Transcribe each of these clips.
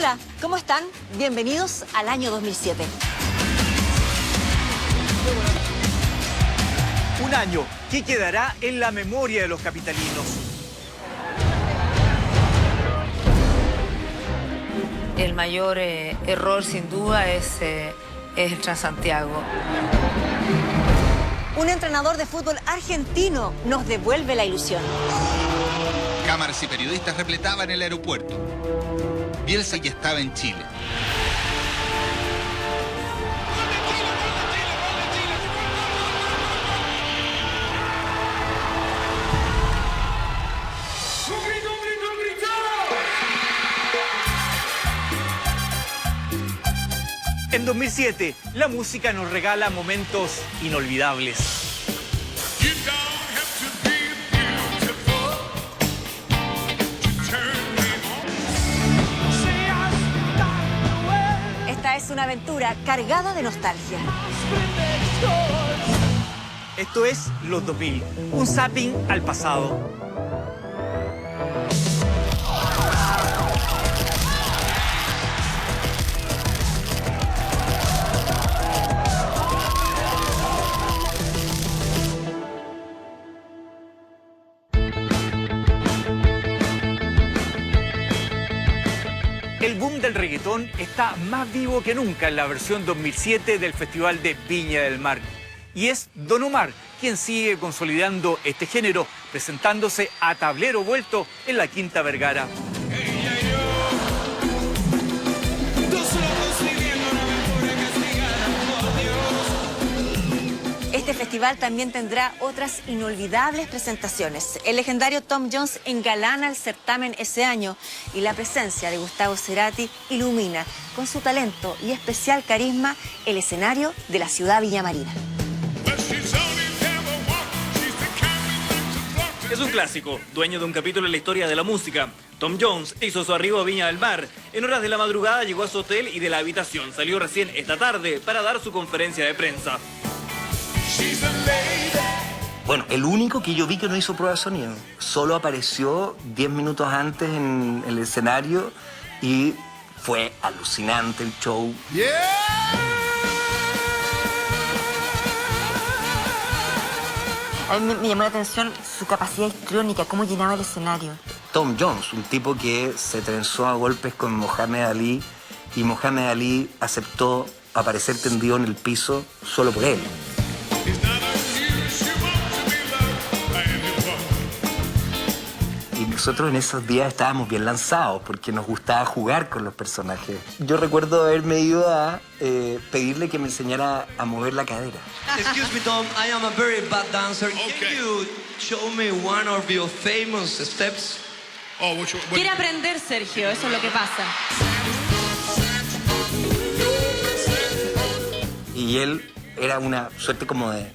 Hola, ¿cómo están? Bienvenidos al año 2007. Un año que quedará en la memoria de los capitalinos. El mayor error, sin duda, es el Transantiago. Un entrenador de fútbol argentino nos devuelve la ilusión. Cámaras y periodistas repletaban el aeropuerto. Bielsa ya estaba en Chile. En 2007, la música nos regala momentos inolvidables. Esta es una aventura cargada de nostalgia. Esto es Los 2000, un zapping al pasado. El boom del reggaetón está más vivo que nunca en la versión 2007 del Festival de Viña del Mar. Y es Don Omar quien sigue consolidando este género, presentándose a tablero vuelto en la Quinta Vergara. Este festival también tendrá otras inolvidables presentaciones. El legendario Tom Jones engalana el certamen ese año y la presencia de Gustavo Cerati ilumina con su talento y especial carisma el escenario de la ciudad villamarina. Es un clásico, dueño de un capítulo en la historia de la música. Tom Jones hizo su arribo a Viña del Mar. En horas de la madrugada llegó a su hotel y de la habitación salió recién esta tarde para dar su conferencia de prensa. Bueno, el único que yo vi que no hizo prueba de sonido. Solo apareció 10 minutos antes en el escenario y fue alucinante el show. A mí me llamó la atención su capacidad histriónica, cómo llenaba el escenario. Tom Jones, un tipo que se trenzó a golpes con Mohamed Ali y Mohamed Ali aceptó aparecer tendido en el piso solo por él. Y nosotros en esos días estábamos bien lanzados porque nos gustaba jugar con los personajes. Yo recuerdo haberme ido a pedirle que me enseñara a mover la cadera. Excuse me, Tom, I am a very bad dancer. Can you show me one of your famous steps? Quiere aprender, Sergio, eso es lo que pasa. Y él era una suerte como de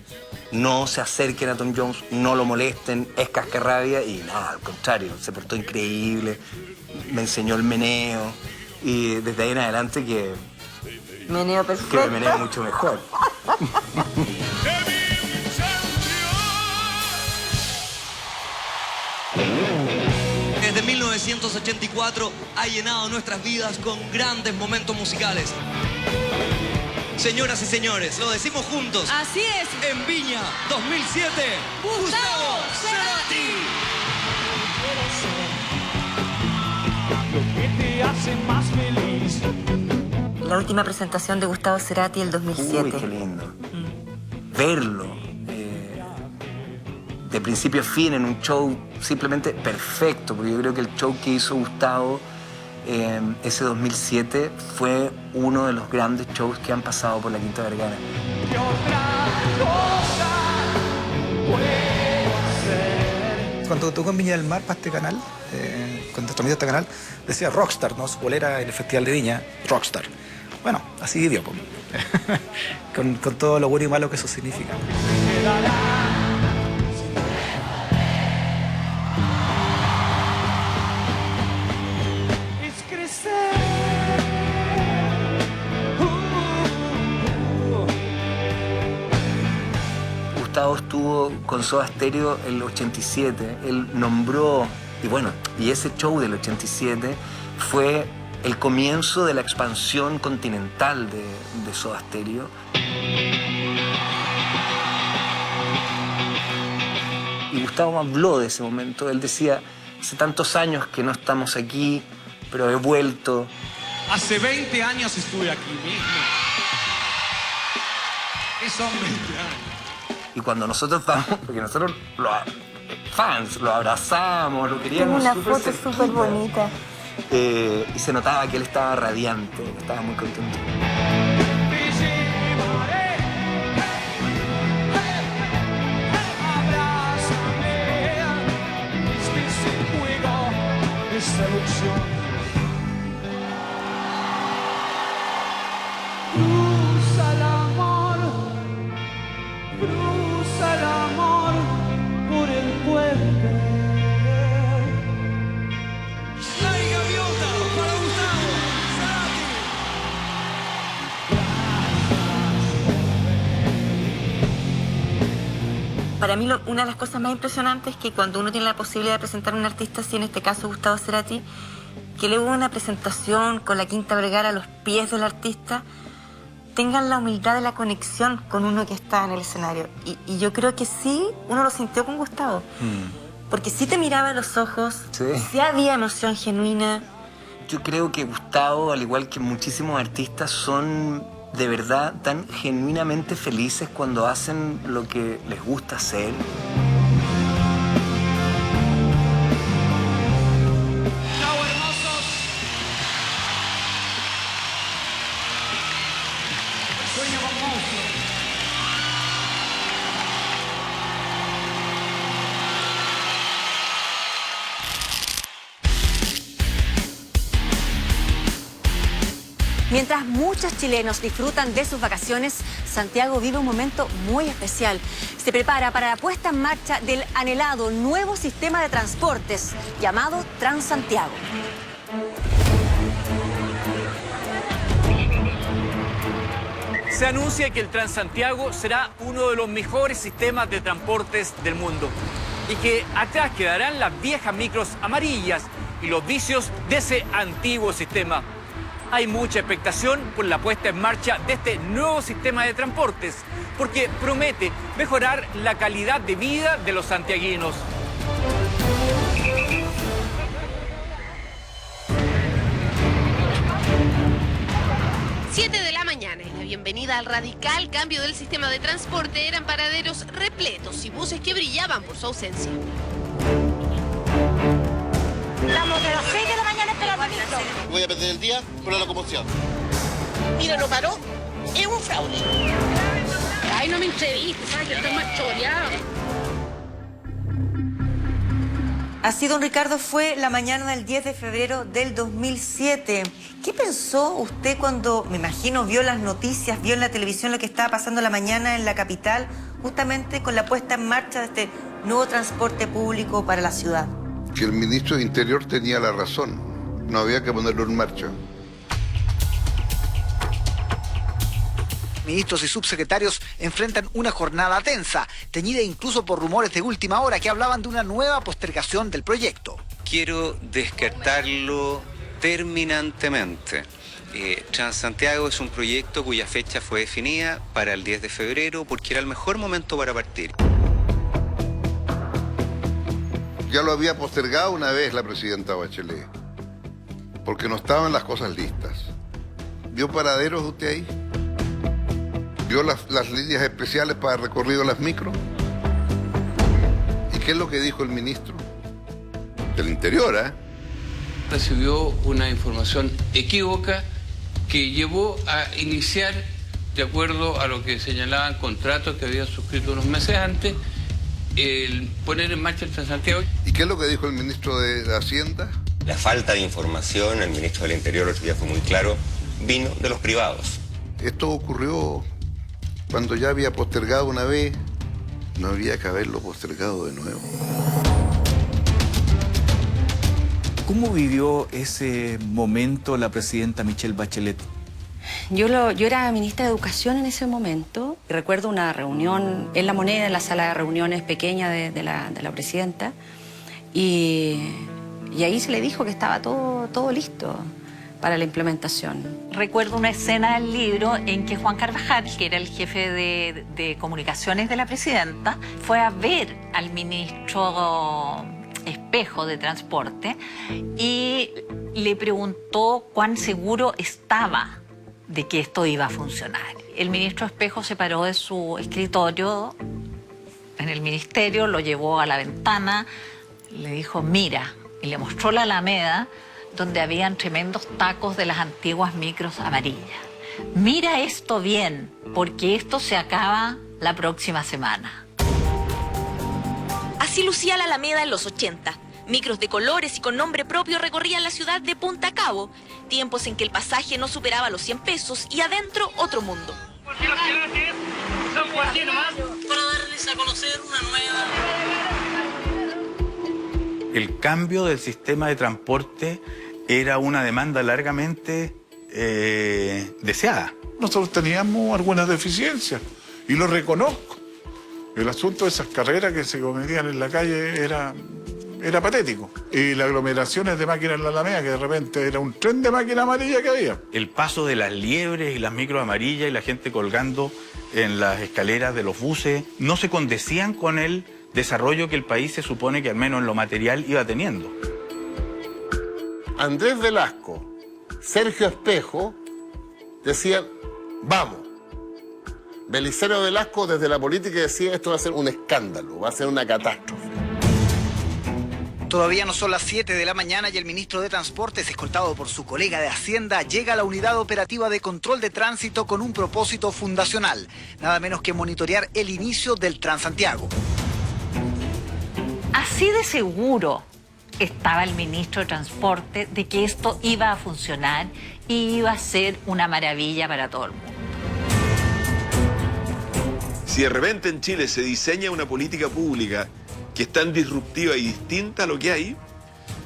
no se acerquen a Tom Jones, no lo molesten, es cascarrabia y nada, al contrario, se portó increíble, me enseñó el meneo y desde ahí en adelante que Meneo perfecto. me meneo mucho mejor. Desde 1984 ha llenado nuestras vidas con grandes momentos musicales. Señoras y señores, lo decimos juntos. Así es. En Viña 2007, Gustavo Cerati. La última presentación de Gustavo Cerati del 2007. Uy, qué lindo. Verlo de principio a fin en un show simplemente perfecto, porque yo creo que el show que hizo Gustavo ese 2007 fue uno de los grandes shows que han pasado por la Quinta Vergara. Cuando tocó en Viña del Mar para este canal, cuando transmitió este canal, decía Rockstar, ¿no? Su bolera en el Festival de Viña, Rockstar. Bueno, así vivió, con todo lo bueno y malo que eso significa. Gustavo estuvo con Soda Stereo el 87, él nombró, y bueno, y ese show del 87 fue el comienzo de la expansión continental de Soda Stereo. Y Gustavo me habló de ese momento. Él decía, hace tantos años que no estamos aquí, pero he vuelto. Hace 20 años estuve aquí mismo. ¿Qué son 20 años? Y cuando nosotros estábamos, porque nosotros fans, lo abrazamos, lo queríamos. Tengo una foto súper bonita. Y se notaba que él estaba radiante, estaba muy contento. Cruza el amor por el puente. La gaviota para Gustavo Cerati. Para mí una de las cosas más impresionantes es que cuando uno tiene la posibilidad de presentar a un artista, así en este caso Gustavo Cerati, que luego una presentación con la Quinta Vergara a los pies del artista, tengan la humildad de la conexión con uno que está en el escenario. Y yo creo que sí, uno lo sintió con Gustavo. Porque sí te miraba a los ojos, sí había emoción genuina. Yo creo que Gustavo, al igual que muchísimos artistas, son de verdad tan genuinamente felices cuando hacen lo que les gusta hacer. Mientras muchos chilenos disfrutan de sus vacaciones, Santiago vive un momento muy especial. Se prepara para la puesta en marcha del anhelado nuevo sistema de transportes llamado Transantiago. Se anuncia que el Transantiago será uno de los mejores sistemas de transportes del mundo y que atrás quedarán las viejas micros amarillas y los vicios de ese antiguo sistema. Hay mucha expectación por la puesta en marcha de este nuevo sistema de transportes, porque promete mejorar la calidad de vida de los santiaguinos. Siete de la mañana y la bienvenida al radical cambio del sistema de transporte. Eran paraderos repletos y buses que brillaban por su ausencia. Estamos de las 6 de la mañana esperando el micro. Voy a perder el día por la locomoción. Mira, no paró. Es un fraude. Ay, no me entrevistes, ¿sabes? Que estoy más choreado. Así, don Ricardo, fue la mañana del 10 de febrero del 2007. ¿Qué pensó usted cuando, me imagino, vio las noticias, vio en la televisión lo que estaba pasando la mañana en la capital, justamente con la puesta en marcha de este nuevo transporte público para la ciudad? Que el ministro de Interior tenía la razón. No había que ponerlo en marcha. Ministros y subsecretarios enfrentan una jornada tensa, teñida incluso por rumores de última hora que hablaban de una nueva postergación del proyecto. Quiero descartarlo terminantemente. Transantiago es un proyecto cuya fecha fue definida para el 10 de febrero porque era el mejor momento para partir. Ya lo había postergado una vez la presidenta Bachelet, porque no estaban las cosas listas. ¿Vio paraderos usted ahí? ¿Vio las líneas especiales para el recorrido de las micros? ¿Y qué es lo que dijo el ministro? Del Interior, ¿eh? Recibió una información equívoca que llevó a iniciar, de acuerdo a lo que señalaban contratos que había suscrito unos meses antes, el poner en marcha el Transantiago. ¿Y qué es lo que dijo el ministro de Hacienda? La falta de información, el ministro del Interior otro día fue muy claro, vino de los privados. Esto ocurrió cuando ya había postergado una vez, no había que haberlo postergado de nuevo. ¿Cómo vivió ese momento la presidenta Michelle Bachelet? Yo era ministra de Educación en ese momento. Recuerdo una reunión en La Moneda, en la sala de reuniones pequeña de la presidenta. Y ahí se le dijo que estaba todo listo. para la implementación. Recuerdo una escena del libro en que Juan Carvajal, que era el jefe de comunicaciones de la presidenta, fue a ver al ministro Espejo de Transporte y le preguntó cuán seguro estaba de que esto iba a funcionar. El ministro Espejo se paró de su escritorio en el ministerio, lo llevó a la ventana, le dijo, mira, y le mostró la Alameda, donde habían tremendos tacos de las antiguas micros amarillas. Mira esto bien, porque esto se acaba la próxima semana. Así lucía la Alameda en los 80. Micros de colores y con nombre propio recorrían la ciudad de punta a cabo. Tiempos en que el pasaje no superaba los 100 pesos y adentro otro mundo. Para darles a conocer una nueva... El cambio del sistema de transporte era una demanda largamente deseada. Nosotros teníamos algunas deficiencias y lo reconozco. El asunto de esas carreras que se cometían en la calle era patético. Y las aglomeraciones de máquinas en la Alameda, que de repente era un tren de máquina amarilla que había. El paso de las liebres y las micros amarillas y la gente colgando en las escaleras de los buses no se condecían con el desarrollo que el país se supone que al menos en lo material iba teniendo. Andrés Velasco, Sergio Espejo decían, vamos. Belisario Velasco desde la política decía, esto va a ser un escándalo, va a ser una catástrofe. Todavía no son las 7 de la mañana y el ministro de Transportes, escoltado por su colega de Hacienda, llega a la unidad operativa de control de tránsito con un propósito fundacional, nada menos que monitorear el inicio del Transantiago. Así de seguro estaba el ministro de Transporte de que esto iba a funcionar y iba a ser una maravilla para todo el mundo. Si de repente en Chile se diseña una política pública que es tan disruptiva y distinta a lo que hay,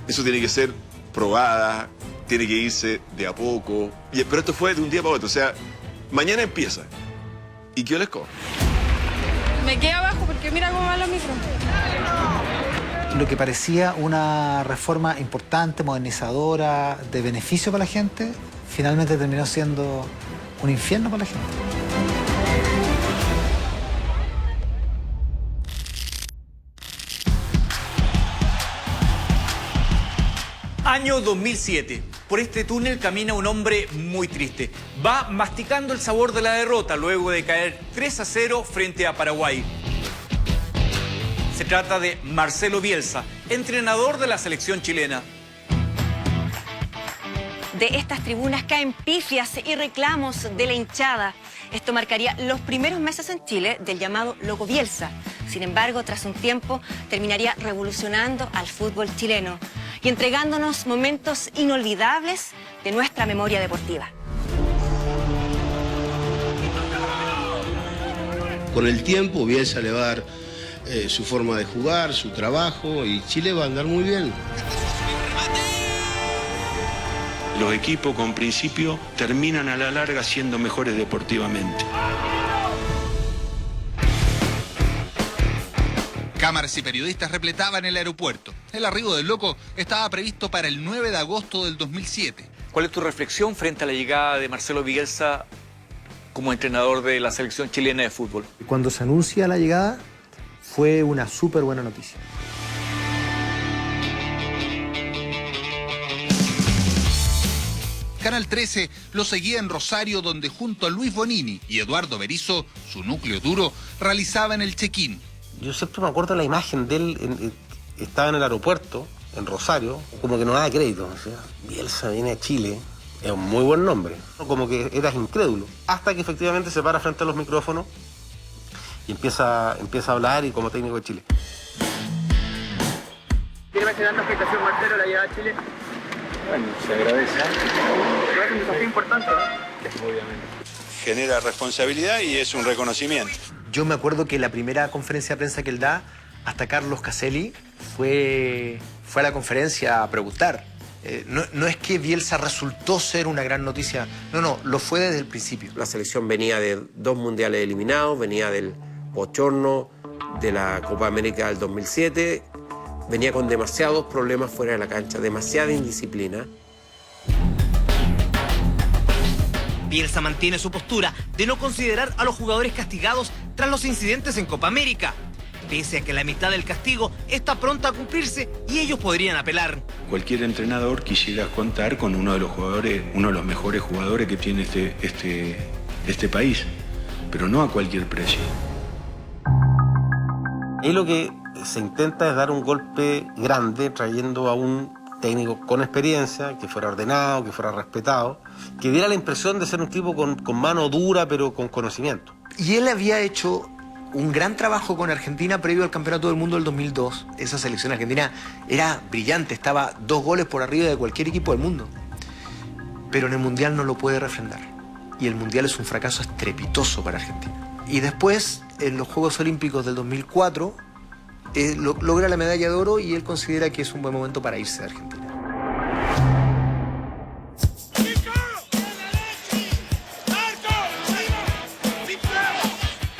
eso tiene que ser probada, tiene que irse de a poco. Pero esto fue de un día para otro, o sea, mañana empieza. ¿Y qué les cojo? Me quedé abajo porque mira cómo van los micros. Lo que parecía una reforma importante, modernizadora, de beneficio para la gente, finalmente terminó siendo un infierno para la gente. Año 2007. Por este túnel camina un hombre muy triste. Va masticando el sabor de la derrota luego de caer 3-0 frente a Paraguay. Se trata de Marcelo Bielsa, entrenador de la selección chilena. De estas tribunas caen pifias y reclamos de la hinchada. Esto marcaría los primeros meses en Chile del llamado Loco Bielsa. Sin embargo, tras un tiempo, terminaría revolucionando al fútbol chileno y entregándonos momentos inolvidables de nuestra memoria deportiva. Con el tiempo, Bielsa le va a dar su forma de jugar, su trabajo, y Chile va a andar muy bien. Los equipos con principio terminan a la larga siendo mejores deportivamente. Cámaras y periodistas repletaban el aeropuerto. El arribo del Loco estaba previsto para el 9 de agosto del 2007. ¿Cuál es tu reflexión frente a la llegada de Marcelo Bielsa como entrenador de la selección chilena de fútbol? Cuando se anuncia la llegada, fue una súper buena noticia. Canal 13 lo seguía en Rosario, donde junto a Luis Bonini y Eduardo Berizzo, su núcleo duro, realizaban el check-in. Yo siempre me acuerdo la imagen de él, estaba en el aeropuerto, en Rosario, como que no daba crédito. O sea, Bielsa viene a Chile, es un muy buen nombre. Como que eras incrédulo. Hasta que efectivamente se para frente a los micrófonos y empieza a hablar y como técnico de Chile. ¿Tiene mencionar la afectación, Marcelo, la llegada a Chile? Bueno, se agradece. Pero es un desafío importante, ¿no? Obviamente. Genera responsabilidad y es un reconocimiento. Yo me acuerdo que la primera conferencia de prensa que él da, hasta Carlos Caselli, fue a la conferencia a preguntar. No es que Bielsa resultó ser una gran noticia, no, lo fue desde el principio. La selección venía de 2 mundiales eliminados, venía del bochorno de la Copa América del 2007, venía con demasiados problemas fuera de la cancha, demasiada indisciplina. Bielsa mantiene su postura de no considerar a los jugadores castigados tras los incidentes en Copa América, pese a que la mitad del castigo está pronta a cumplirse y ellos podrían apelar. Cualquier entrenador quisiera contar con uno de los jugadores, uno de los mejores jugadores que tiene este país, pero no a cualquier precio. Y lo que se intenta es dar un golpe grande trayendo a un técnico con experiencia, que fuera ordenado, que fuera respetado, que diera la impresión de ser un tipo con mano dura pero con conocimiento. Y él había hecho un gran trabajo con Argentina previo al Campeonato del Mundo del 2002. Esa selección argentina era brillante, estaba 2 goles por arriba de cualquier equipo del mundo. Pero en el Mundial no lo puede refrendar. Y el Mundial es un fracaso estrepitoso para Argentina. Y después, en los Juegos Olímpicos del 2004, logra la medalla de oro y él considera que es un buen momento para irse de Argentina.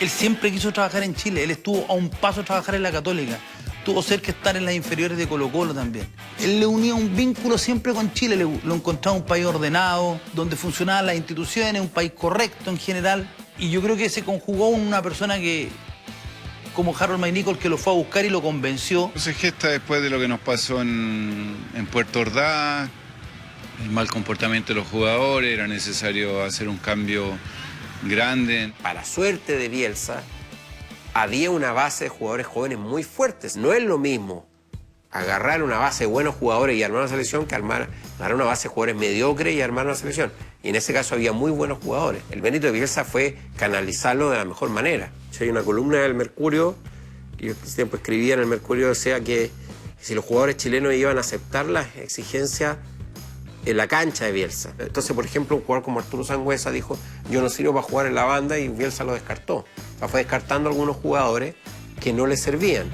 Él siempre quiso trabajar en Chile, él estuvo a un paso de trabajar en la Católica, tuvo cerca de estar en las inferiores de Colo-Colo también. Él le unía un vínculo siempre con Chile, lo encontraba un país ordenado, donde funcionaban las instituciones, un país correcto en general, y yo creo que se conjugó una persona que, como Harold McNichol, que lo fue a buscar y lo convenció. Se gesta después de lo que nos pasó en Puerto Ordaz, el mal comportamiento de los jugadores, era necesario hacer un cambio grande. Para suerte de Bielsa, había una base de jugadores jóvenes muy fuertes. No es lo mismo agarrar una base de buenos jugadores y armar una selección que agarrar una base de jugadores mediocres y armar una selección. Y en ese caso había muy buenos jugadores. El mérito de Bielsa fue canalizarlo de la mejor manera. Hay una columna del Mercurio, que yo siempre escribía en el Mercurio, decía que si los jugadores chilenos iban a aceptar las exigencias en la cancha de Bielsa. Entonces, por ejemplo, un jugador como Arturo Sangüesa dijo, yo no sirvo para jugar en la banda, y Bielsa lo descartó. O sea, fue descartando a algunos jugadores que no le servían.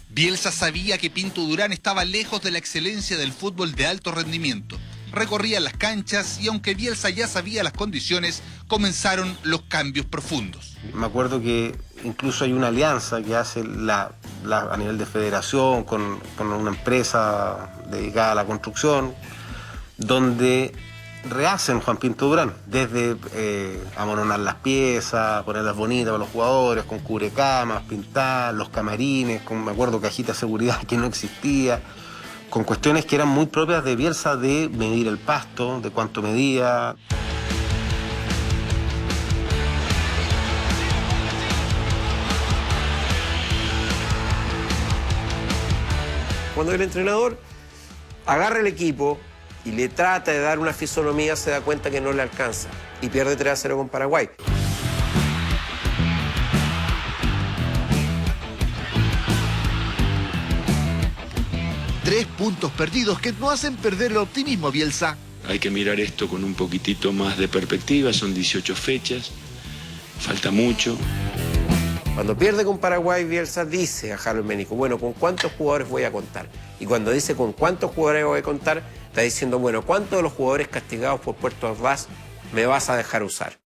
Bielsa sabía que Pinto Durán estaba lejos de la excelencia del fútbol de alto rendimiento. Recorría las canchas y aunque Bielsa ya sabía las condiciones, comenzaron los cambios profundos. Me acuerdo que incluso hay una alianza que hace a nivel de federación con una empresa dedicada a la construcción, donde rehacen Juan Pinto Durán, desde amononar las piezas, ponerlas bonitas para los jugadores, con cubrecamas, pintar los camarines, con, me acuerdo, cajita de seguridad que no existía, con cuestiones que eran muy propias de Bielsa, de medir el pasto, de cuánto medía. Cuando el entrenador agarra el equipo y le trata de dar una fisonomía, se da cuenta que no le alcanza y pierde 3-0 con Paraguay. Tres puntos perdidos que no hacen perder el optimismo a Bielsa. Hay que mirar esto con un poquitito más de perspectiva, son 18 fechas, falta mucho. Cuando pierde con Paraguay, Bielsa dice a Harold McNichol, bueno, ¿con cuántos jugadores voy a contar? Y cuando dice con cuántos jugadores voy a contar, está diciendo, bueno, ¿cuántos de los jugadores castigados por Puerto Ordaz me vas a dejar usar?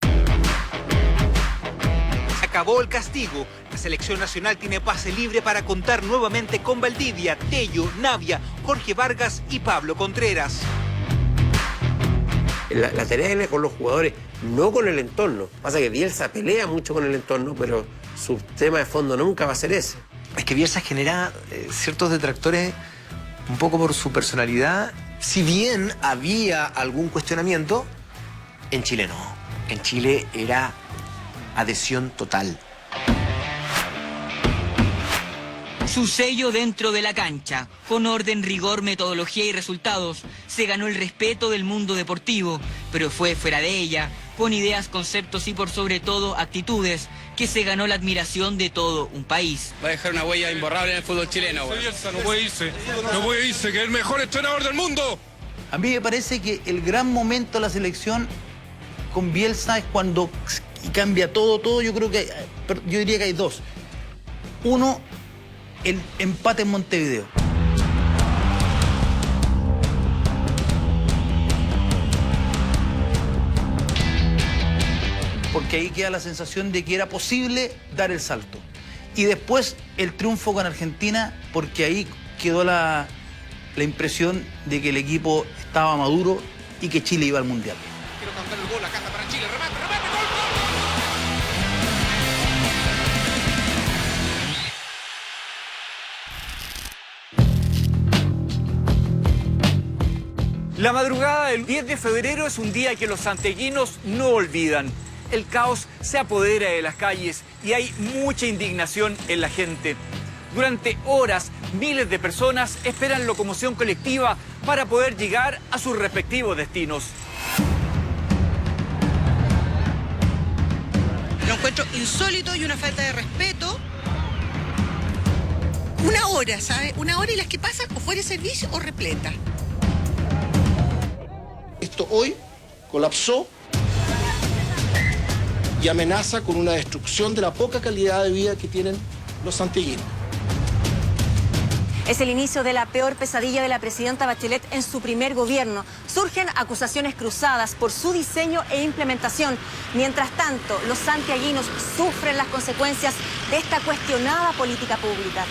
Acabó el castigo. La selección nacional tiene pase libre para contar nuevamente con Valdivia, Tello, Navia, Jorge Vargas y Pablo Contreras. La tarea es con los jugadores, no con el entorno. Pasa que Bielsa pelea mucho con el entorno, pero su tema de fondo nunca va a ser ese. Es que Bielsa genera ciertos detractores un poco por su personalidad. Si bien había algún cuestionamiento, en Chile no. En Chile era adhesión total. Su sello dentro de la cancha, con orden, rigor, metodología y resultados, se ganó el respeto del mundo deportivo, pero fue fuera de ella, con ideas, conceptos y por sobre todo actitudes, que se ganó la admiración de todo un país. Va a dejar una huella imborrable en el fútbol chileno. Bielsa no puede irse, que es el mejor entrenador del mundo. A mí me parece que el gran momento de la selección con Bielsa es cuando cambia todo. Yo diría que hay dos. Uno, el empate en Montevideo. Porque ahí queda la sensación de que era posible dar el salto. Y después el triunfo con Argentina, porque ahí quedó la impresión de que el equipo estaba maduro y que Chile iba al Mundial. Quiero cantar el gol, la canta para Chile, remate, La madrugada del 10 de febrero es un día que los santiaguinos no olvidan. El caos se apodera de las calles y hay mucha indignación en la gente. Durante horas, miles de personas esperan locomoción colectiva para poder llegar a sus respectivos destinos. Lo encuentro insólito y una falta de respeto. Una hora, ¿sabes? Una hora y las que pasan o fuera de servicio o repleta. Esto hoy colapsó y amenaza con una destrucción de la poca calidad de vida que tienen los santiaguinos. Es el inicio de la peor pesadilla de la presidenta Bachelet en su primer gobierno. Surgen acusaciones cruzadas por su diseño e implementación. Mientras tanto, los santiaguinos sufren las consecuencias de esta cuestionada política pública.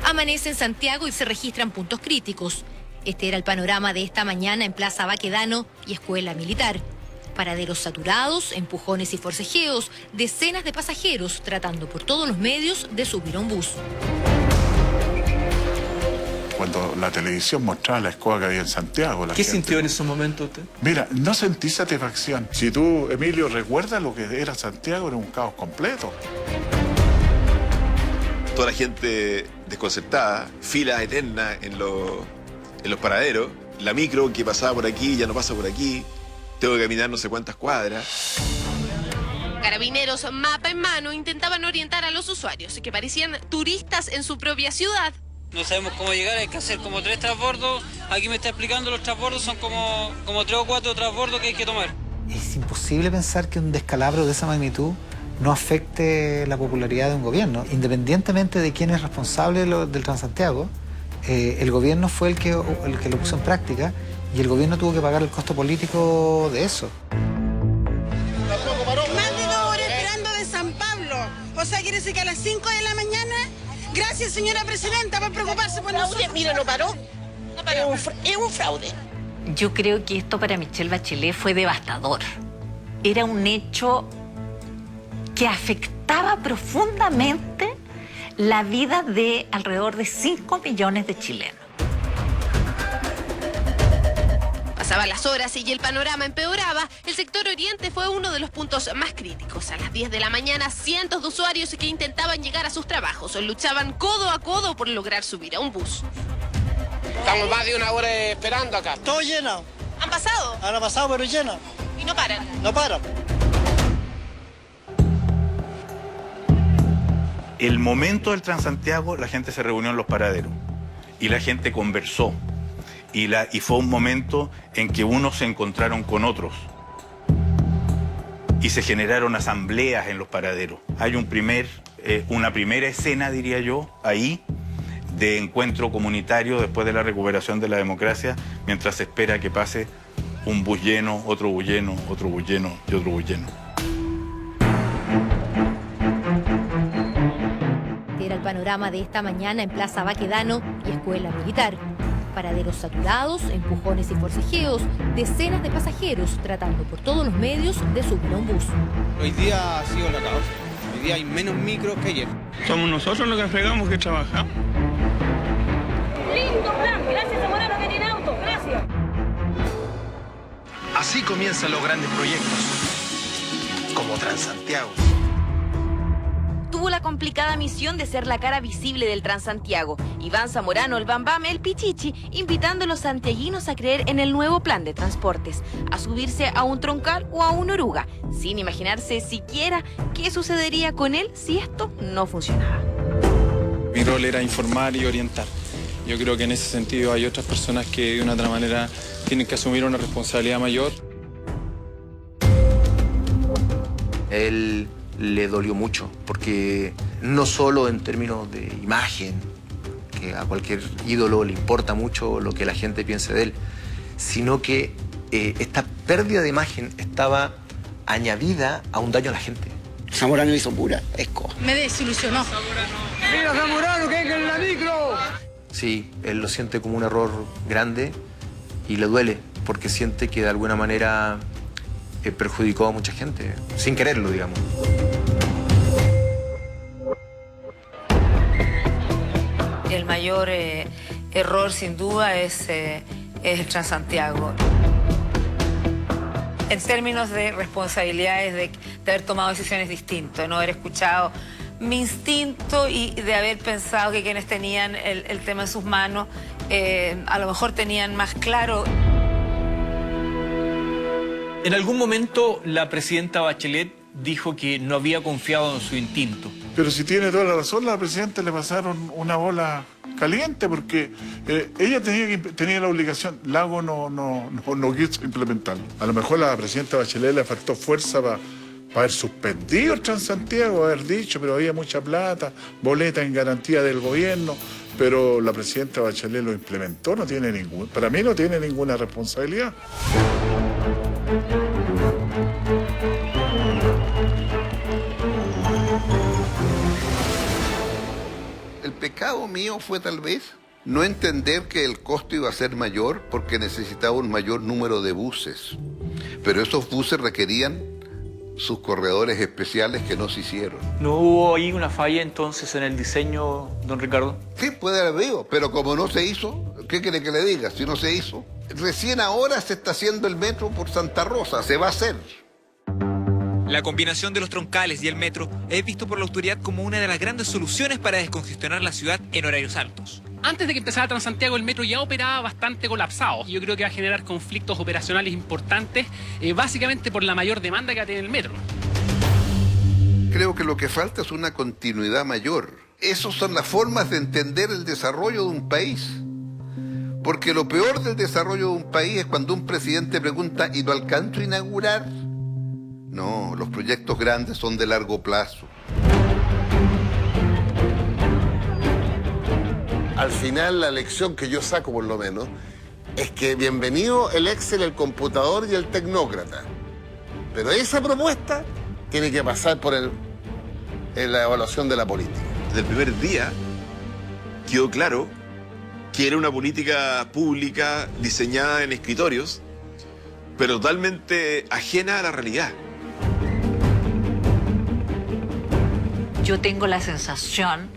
Amanece en Santiago y se registran puntos críticos. Este era el panorama de esta mañana en Plaza Baquedano y Escuela Militar. Paraderos saturados, empujones y forcejeos, decenas de pasajeros tratando por todos los medios de subir a un bus. Cuando la televisión mostraba la escoba que había en Santiago... ¿Qué sintió en ese momento usted? Mira, no sentí satisfacción. Si tú, Emilio, recuerdas lo que era Santiago, era un caos completo. Toda la gente desconcertada, fila eterna en los paraderos, la micro que pasaba por aquí ya no pasa por aquí, tengo que caminar no sé cuántas cuadras. Carabineros, mapa en mano, intentaban orientar a los usuarios que parecían turistas en su propia ciudad. No sabemos cómo llegar, hay que hacer como 3 transbordos. Aquí me está explicando, los transbordos son como 3 o 4 transbordos que hay que tomar. Es imposible pensar que un descalabro de esa magnitud no afecte la popularidad de un gobierno. Independientemente de quién es responsable del Transantiago, el gobierno fue el que lo puso en práctica y el gobierno tuvo que pagar el costo político de eso. Más de 2 horas esperando de San Pablo. O sea, quiere decir que a las 5 de la mañana... Gracias, señora presidenta, por preocuparse por nosotros. Mira, no paró. No paró. Es un fraude. Yo creo que esto para Michelle Bachelet fue devastador. Era un hecho que afectaba profundamente la vida de alrededor de 5 millones de chilenos. Pasaban las horas y el panorama empeoraba. El sector oriente fue uno de los puntos más críticos. A las 10 de la mañana, cientos de usuarios que intentaban llegar a sus trabajos luchaban codo a codo por lograr subir a un bus. Estamos más de 1 hora esperando acá. Todo lleno. ¿Han pasado? Han pasado, pero lleno. Y no paran. No paran. El momento del Transantiago, la gente se reunió en los paraderos y la gente conversó. Y fue un momento en que unos se encontraron con otros y se generaron asambleas en los paraderos. Hay una primera escena, diría yo, ahí, de encuentro comunitario después de la recuperación de la democracia, mientras se espera que pase un bus lleno, otro bus lleno, otro bus lleno y otro bus lleno. Era el panorama de esta mañana en Plaza Baquedano y Escuela Militar. Paraderos saturados, empujones y forcejeos, decenas de pasajeros tratando por todos los medios de subir a un bus. Hoy día ha sido la causa. Hoy día hay menos micros que ayer. Somos nosotros los que fregamos que trabajamos. Lindo plan. Gracias, Zamorano, que tiene auto. Gracias. Así comienzan los grandes proyectos, como Transantiago. Tuvo la complicada misión de ser la cara visible del Transantiago. Iván Zamorano, el Bambam, el Pichichi, invitando a los santiaguinos a creer en el nuevo plan de transportes, a subirse a un troncal o a una oruga, sin imaginarse siquiera qué sucedería con él si esto no funcionaba. Mi rol era informar y orientar. Yo creo que en ese sentido hay otras personas que de una otra manera tienen que asumir una responsabilidad mayor. Él le dolió mucho, porque no solo en términos de imagen, que a cualquier ídolo le importa mucho lo que la gente piense de él, sino que esta pérdida de imagen estaba añadida a un daño a la gente. Zamorano hizo pura escoba. Me desilusionó. ¡Mira, Zamorano, que es en la micro! Sí, él lo siente como un error grande y le duele, porque siente que de alguna manera perjudicó a mucha gente, sin quererlo, digamos. El mayor error, sin duda, es el Transantiago. En términos de responsabilidades de haber tomado decisiones distintas, de no haber escuchado mi instinto y de haber pensado que quienes tenían el tema en sus manos a lo mejor tenían más claro. En algún momento la presidenta Bachelet dijo que no había confiado en su instinto. Pero si tiene toda la razón, la presidenta le pasaron una bola caliente porque ella tenía la obligación. Lago no quiso implementarlo. A lo mejor a la presidenta Bachelet le faltó fuerza para haber suspendido el Transantiago, haber dicho, pero había mucha plata, boleta en garantía del gobierno, pero la presidenta Bachelet lo implementó, para mí no tiene ninguna responsabilidad. El pecado mío fue tal vez no entender que el costo iba a ser mayor porque necesitaba un mayor número de buses. Pero esos buses requerían sus corredores especiales que no se hicieron. ¿No hubo ahí una falla entonces en el diseño, don Ricardo? Sí, puede haber habido, pero como no se hizo, ¿qué quiere que le diga? Si no se hizo. Recién ahora se está haciendo el metro por Santa Rosa, se va a hacer. La combinación de los troncales y el metro es visto por la autoridad como una de las grandes soluciones para descongestionar la ciudad en horarios altos. Antes de que empezara Transantiago, el metro ya operaba bastante colapsado. Yo creo que va a generar conflictos operacionales importantes, básicamente por la mayor demanda que va a tener el metro. Creo que lo que falta es una continuidad mayor. Esas son las formas de entender el desarrollo de un país. Porque lo peor del desarrollo de un país es cuando un presidente pregunta ¿y lo alcanzo a inaugurar? No, los proyectos grandes son de largo plazo. Al final, la lección que yo saco, por lo menos, es que bienvenido el Excel, el computador y el tecnócrata. Pero esa propuesta tiene que pasar por la evaluación de la política. Desde el primer día quedó claro que era una política pública diseñada en escritorios, pero totalmente ajena a la realidad. Yo tengo la sensación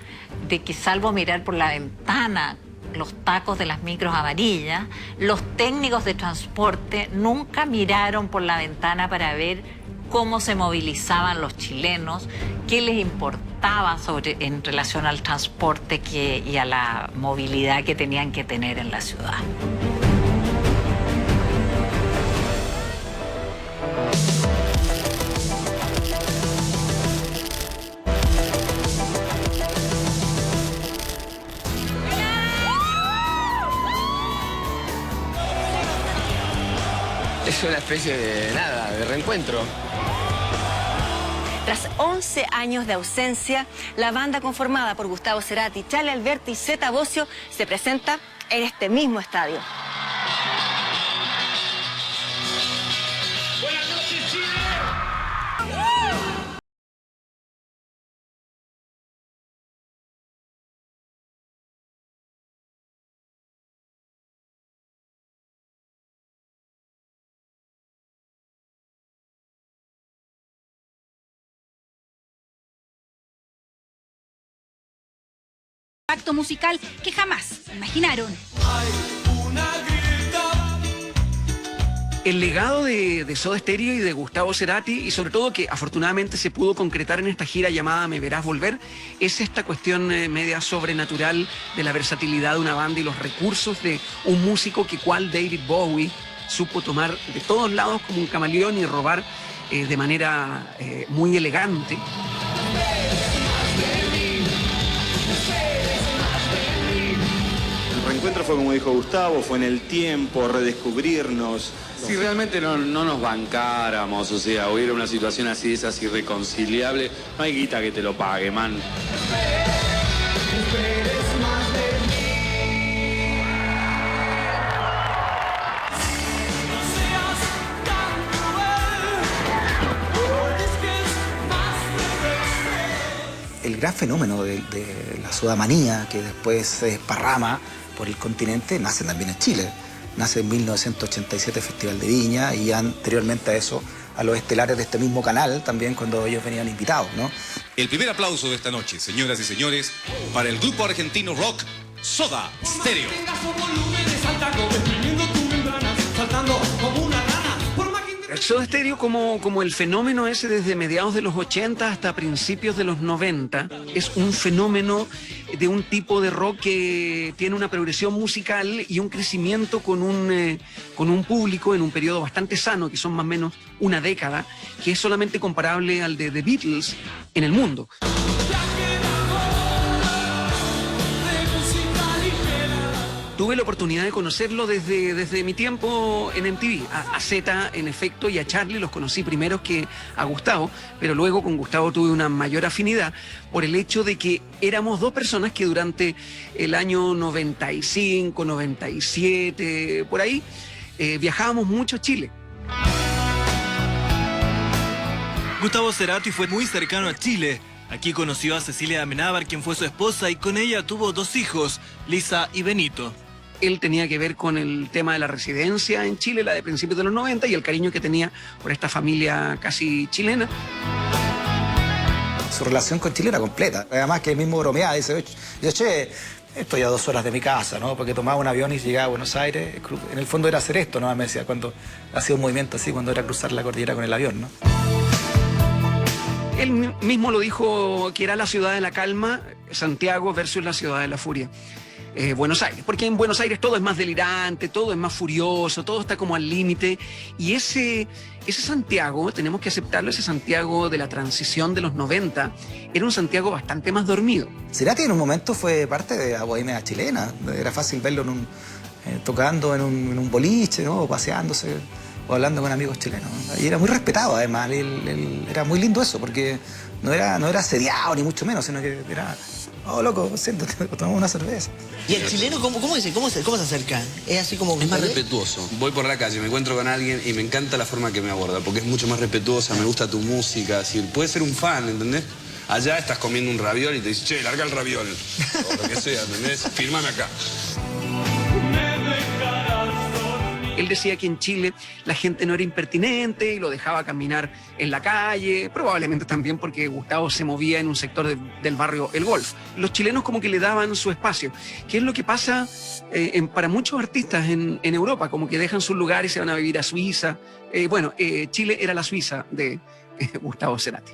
de que, salvo mirar por la ventana los tacos de las micros amarillas, los técnicos de transporte nunca miraron por la ventana para ver cómo se movilizaban los chilenos, qué les importaba en relación al transporte y a la movilidad que tenían que tener en la ciudad. Es una especie de reencuentro. Tras 11 años de ausencia, la banda conformada por Gustavo Cerati, Charly Alberti y Zeta Bosio se presenta en este mismo estadio. Buenas noches, Chile. Acto musical que jamás imaginaron. El legado de Soda Stereo y de Gustavo Cerati, y sobre todo que afortunadamente se pudo concretar en esta gira llamada Me Verás Volver, es esta cuestión media sobrenatural de la versatilidad de una banda y los recursos de un músico que, cual David Bowie, supo tomar de todos lados como un camaleón y robar de manera muy elegante. El reencuentro fue, como dijo Gustavo, fue en el tiempo, redescubrirnos. Si realmente no nos bancáramos, o sea, hubiera una situación así, es así irreconciliable, no hay guita que te lo pague, man. gran fenómeno de la sodamanía que después se desparrama por el continente nace también en Chile. Nace en 1987 el Festival de Viña y anteriormente a eso a los estelares de este mismo canal también cuando ellos venían invitados, ¿no? El primer aplauso de esta noche, señoras y señores, para el grupo argentino rock Soda Stereo. El Soda Stereo como el fenómeno ese desde mediados de los 80 hasta principios de los 90 es un fenómeno de un tipo de rock que tiene una progresión musical y un crecimiento con un público en un periodo bastante sano, que son más o menos una década, que es solamente comparable al de The Beatles en el mundo. Tuve la oportunidad de conocerlo desde mi tiempo en MTV. A Zeta, en efecto, y a Charlie los conocí primero que a Gustavo, pero luego con Gustavo tuve una mayor afinidad por el hecho de que éramos dos personas que durante el año 95, 97, por ahí, viajábamos mucho a Chile. Gustavo Cerati fue muy cercano a Chile. Aquí conoció a Cecilia Amenábar, quien fue su esposa, y con ella tuvo 2 hijos, Lisa y Benito. Él tenía que ver con el tema de la residencia en Chile, la de principios de los 90, y el cariño que tenía por esta familia casi chilena. Su relación con Chile era completa. Además que él mismo bromeaba, dice, che, estoy a 2 horas de mi casa, ¿no? Porque tomaba un avión y llegaba a Buenos Aires. En el fondo era hacer esto, ¿no? Me decía, cuando hacía un movimiento así, cuando era cruzar la cordillera con el avión, ¿no? Él mismo lo dijo que era la ciudad de la calma, Santiago versus la ciudad de la furia. Buenos Aires, porque en Buenos Aires todo es más delirante, todo es más furioso, todo está como al límite, y ese Santiago, tenemos que aceptarlo, ese Santiago de la transición de los 90, era un Santiago bastante más dormido. Cerati en un momento fue parte de la bohemia chilena, era fácil verlo tocando en un boliche, ¿no? O paseándose, o hablando con amigos chilenos, y era muy respetado además, él era muy lindo eso, porque no era asediado ni mucho menos, sino que era... Oh, loco, siéntate, tomamos una cerveza. ¿Y el chileno cómo se acerca? ¿Es así como...? Es más respetuoso. Voy por la calle, me encuentro con alguien y me encanta la forma que me aborda, porque es mucho más respetuosa, me gusta tu música, así, puede ser un fan, ¿entendés? Allá estás comiendo un raviol y te dice, che, larga el raviol, o lo que sea, ¿entendés? Fírmame acá. Él decía que en Chile la gente no era impertinente y lo dejaba caminar en la calle, probablemente también porque Gustavo se movía en un sector del barrio El Golf. Los chilenos como que le daban su espacio, que es lo que pasa para muchos artistas en Europa, como que dejan su lugar y se van a vivir a Suiza. Chile era la Suiza de Gustavo Cerati.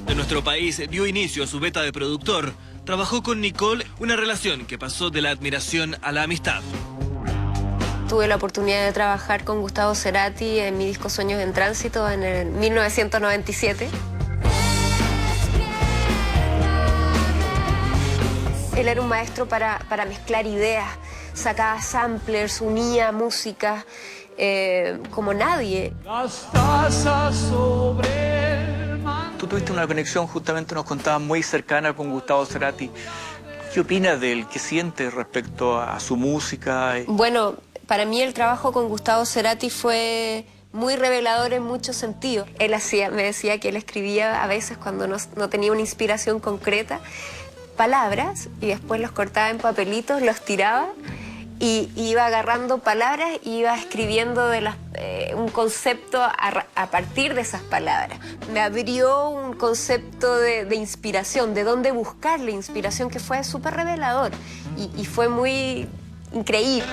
En nuestro país dio inicio a su beta de productor. Trabajó con Nicole, una relación que pasó de la admiración a la amistad. Tuve la oportunidad de trabajar con Gustavo Cerati en mi disco Sueños en Tránsito en el 1997. Él era un maestro para mezclar ideas, sacaba samplers, unía música como nadie. Tú tuviste una conexión, justamente nos contabas, muy cercana con Gustavo Cerati. ¿Qué opinas de él? ¿Qué sientes respecto a su música? Bueno, para mí el trabajo con Gustavo Cerati fue muy revelador en muchos sentidos. Él me decía que él escribía a veces cuando no tenía una inspiración concreta, palabras, y después los cortaba en papelitos, los tiraba y iba agarrando palabras y iba escribiendo un concepto a partir de esas palabras. Me abrió un concepto de inspiración, de dónde buscar la inspiración, que fue súper revelador y fue muy increíble.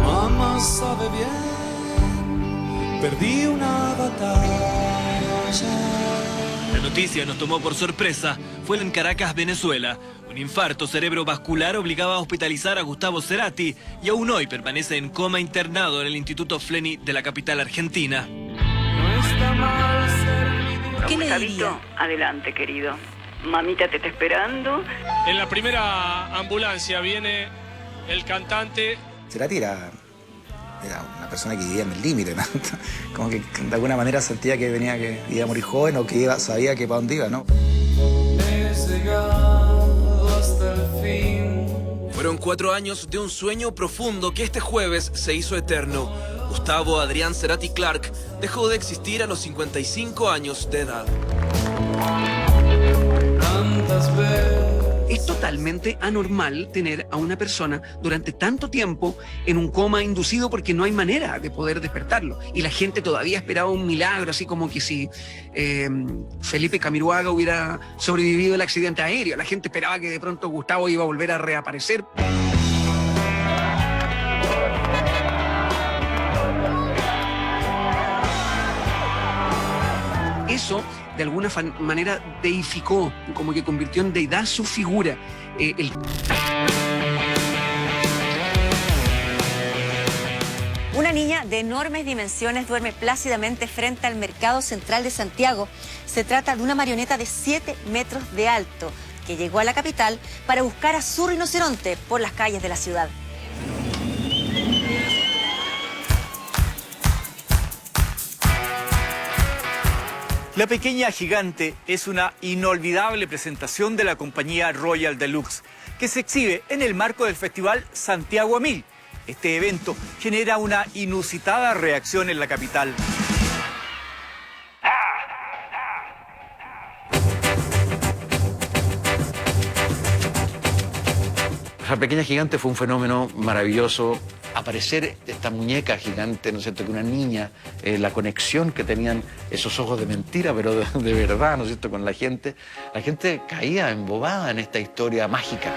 Mamá sabe bien, perdí una batalla. La noticia nos tomó por sorpresa. Fue en Caracas, Venezuela. Un infarto cerebrovascular obligaba a hospitalizar a Gustavo Cerati y aún hoy permanece en coma internado en el Instituto Fleni de la capital argentina. ¿Qué le diría? Adelante, querido. Mamita te está esperando. En la primera ambulancia viene el cantante. Cerati era una persona que vivía en el límite, ¿no? Como que de alguna manera sentía que iba a morir joven o que sabía que para dónde iba, ¿no? Fueron 4 años de un sueño profundo que este jueves se hizo eterno. Gustavo Adrián Cerati Clark dejó de existir a los 55 años de edad. totalmente anormal tener a una persona durante tanto tiempo en un coma inducido porque no hay manera de poder despertarlo. Y la gente todavía esperaba un milagro, así como que si Felipe Camiroaga hubiera sobrevivido el accidente aéreo. La gente esperaba que de pronto Gustavo iba a volver a reaparecer. Eso, de alguna manera, deificó, como que convirtió en deidad su figura. Una niña de enormes dimensiones duerme plácidamente frente al Mercado Central de Santiago. Se trata de una marioneta de 7 metros de alto que llegó a la capital para buscar a su rinoceronte por las calles de la ciudad. La pequeña gigante es una inolvidable presentación de la compañía Royal Deluxe, que se exhibe en el marco del festival Santiago a 1000. Este evento genera una inusitada reacción en la capital. La pequeña gigante fue un fenómeno maravilloso. Aparecer esta muñeca gigante, ¿no es cierto?, que una niña, la conexión que tenían esos ojos de mentira, pero de verdad, ¿no es cierto?, con la gente caía embobada en esta historia mágica.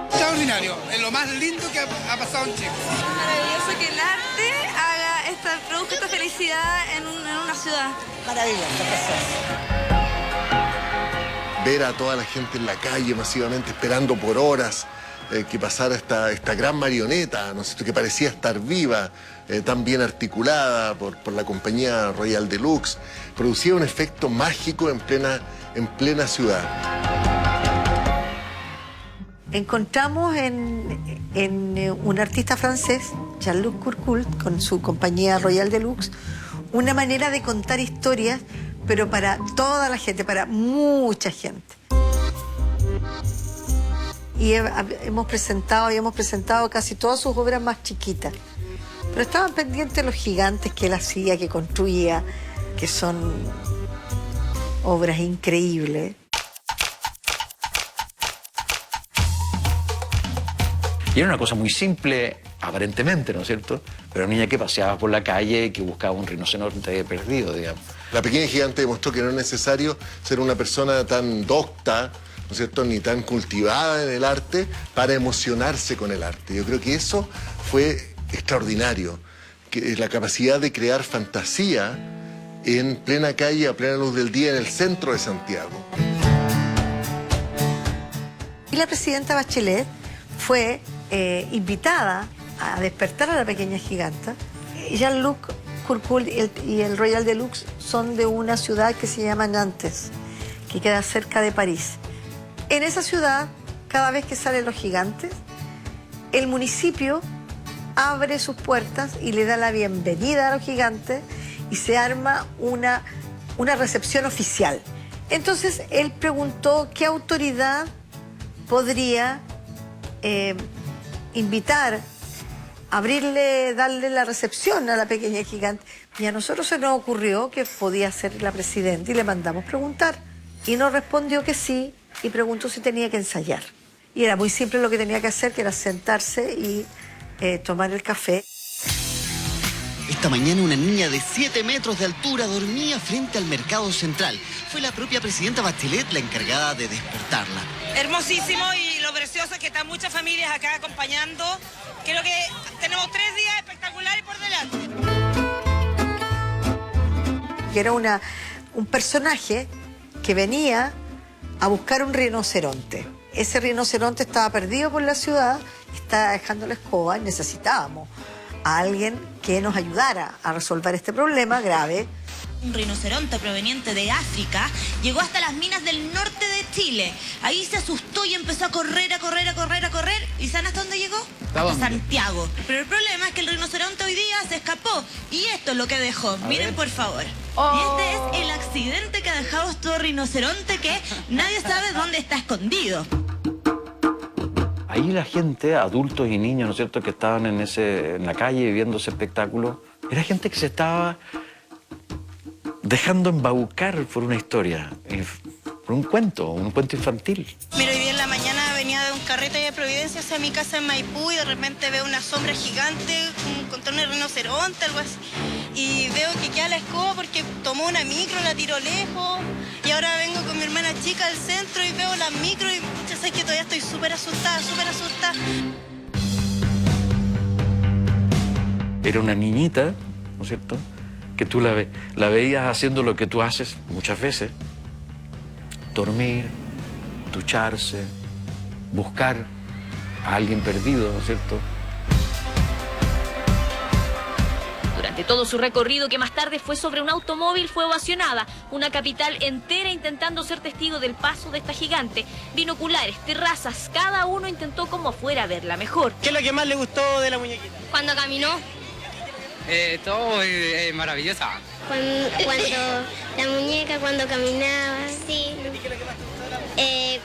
Extraordinario, es lo más lindo que ha pasado en Chile. Es maravilloso que el arte produzca esta felicidad en una ciudad. Maravilloso, ver a toda la gente en la calle masivamente esperando por horas que pasara esta gran marioneta, ¿no es cierto?, que parecía estar viva, tan bien articulada por la compañía Royal Deluxe, producía un efecto mágico en plena ciudad. Encontramos en un artista francés, Jean-Luc Courcoult, con su compañía Royal Deluxe, una manera de contar historias, pero para toda la gente, para mucha gente. Y habíamos presentado casi todas sus obras más chiquitas. Pero estaban pendientes los gigantes que él hacía, que construía, que son obras increíbles. Y era una cosa muy simple, aparentemente, ¿no es cierto? Pero una niña que paseaba por la calle y que buscaba un rinoceronte perdido, digamos. La pequeña gigante demostró que no es necesario ser una persona tan docta, ¿no es cierto?, ni tan cultivada en el arte para emocionarse con el arte. Yo creo que eso fue extraordinario, que la capacidad de crear fantasía en plena calle, a plena luz del día, en el centro de Santiago. Y la presidenta Bachelet fue invitada a despertar a la pequeña giganta. Jean-Luc Courcoult y el Royal Deluxe son de una ciudad que se llama Nantes, que queda cerca de París. En esa ciudad, cada vez que salen los gigantes, el municipio abre sus puertas y le da la bienvenida a los gigantes y se arma una recepción oficial. Entonces, él preguntó qué autoridad podría invitar, darle la recepción a la pequeña gigante. Y a nosotros se nos ocurrió que podía ser la presidenta y le mandamos preguntar. Y nos respondió que sí y preguntó si tenía que ensayar. Y era muy simple lo que tenía que hacer, que era sentarse y tomar el café. Esta mañana una niña de 7 metros de altura dormía frente al Mercado Central. Fue la propia presidenta Bachelet la encargada de despertarla. Hermosísimo y lo precioso es que están muchas familias acá acompañando. Creo que tenemos 3 días espectaculares por delante. Que era un personaje que venía a buscar un rinoceronte. Ese rinoceronte estaba perdido por la ciudad, estaba dejando la escoba y necesitábamos a alguien que nos ayudara a resolver este problema grave. Un rinoceronte proveniente de África llegó hasta las minas del norte de Chile. Ahí se asustó y empezó a correr. ¿Y saben hasta dónde llegó? Hasta Santiago. Pero el problema es que el rinoceronte hoy día se escapó. Y esto es lo que dejó. Miren, por favor. Y este es el accidente que ha dejado este rinoceronte que nadie sabe dónde está escondido. Ahí la gente, adultos y niños, ¿no es cierto?, que estaban en la calle viendo ese espectáculo, era gente que se estaba dejando embaucar por una historia. un cuento infantil. Mira, hoy día en la mañana venía de un carrete de Providencia hacia mi casa en Maipú y de repente veo una sombra gigante, un contorno de rinoceronte, algo así. Y veo que queda la escoba porque tomó una micro, la tiró lejos. Y ahora vengo con mi hermana chica al centro y veo la micro y ya sé que todavía estoy súper asustada, súper asustada. Era una niñita, ¿no es cierto?, que tú la veías haciendo lo que tú haces muchas veces. Dormir, ducharse, buscar a alguien perdido, ¿no es cierto? Durante todo su recorrido, que más tarde fue sobre un automóvil, fue ovacionada. Una capital entera intentando ser testigo del paso de esta gigante. Binoculares, terrazas, cada uno intentó como fuera verla mejor. ¿Qué es lo que más le gustó de la muñequita? Cuando caminó. Todo es maravillosa. Cuando la muñeca, cuando caminaba, sí.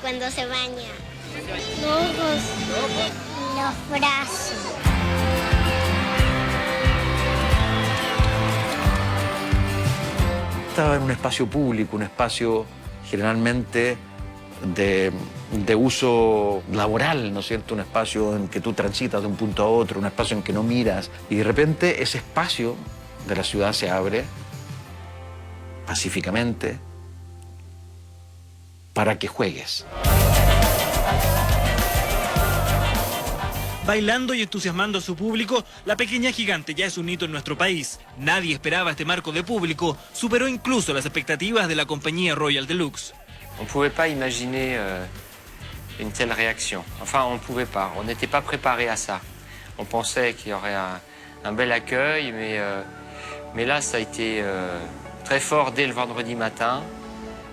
Cuando se baña. Los ojos. Los brazos. Estaba en un espacio público, un espacio generalmente de uso laboral, ¿no es cierto? Un espacio en que tú transitas de un punto a otro, un espacio en que no miras. Y de repente ese espacio de la ciudad se abre pacíficamente para que juegues. Bailando y entusiasmando a su público, la pequeña gigante ya es un hito en nuestro país. Nadie esperaba este marco de público, superó incluso las expectativas de la compañía Royal Deluxe. On ne pouvait pas imaginer une telle réaction. Enfin, on ne pouvait pas. On n'était pas préparé à ça. On pensait qu'il y aurait un bel accueil, mais là, ça a été très fort dès le vendredi matin.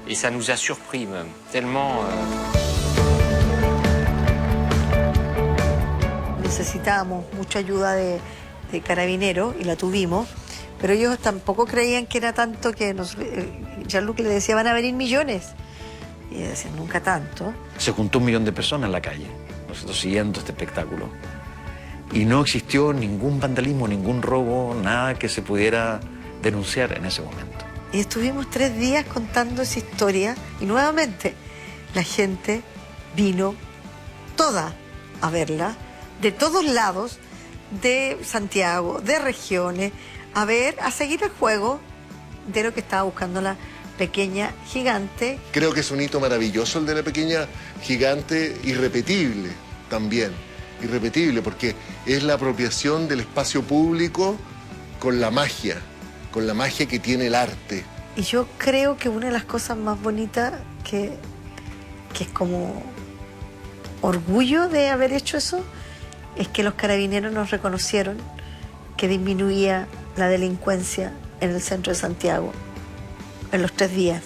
Et ça nous a surpris même, tellement... Necesitábamos mucha ayuda de carabineros y la tuvimos, pero ellos tampoco creían que era tanto que Jean-Luc le decía, van a venir millones. Y decían, nunca tanto. Se juntó 1 millón de personas en la calle, nosotros siguiendo este espectáculo. Y no existió ningún vandalismo, ningún robo, nada que se pudiera denunciar en ese momento. Y estuvimos 3 días contando esa historia y nuevamente la gente vino toda a verla, de todos lados, de Santiago, de regiones, a seguir el juego de lo que estaba buscando la pequeña gigante. Creo que es un hito maravilloso el de la pequeña gigante, irrepetible también, irrepetible, porque es la apropiación del espacio público con la magia que tiene el arte. Y yo creo que una de las cosas más bonitas que es como orgullo de haber hecho eso, es que los carabineros nos reconocieron que disminuía la delincuencia en el centro de Santiago en los 3 días.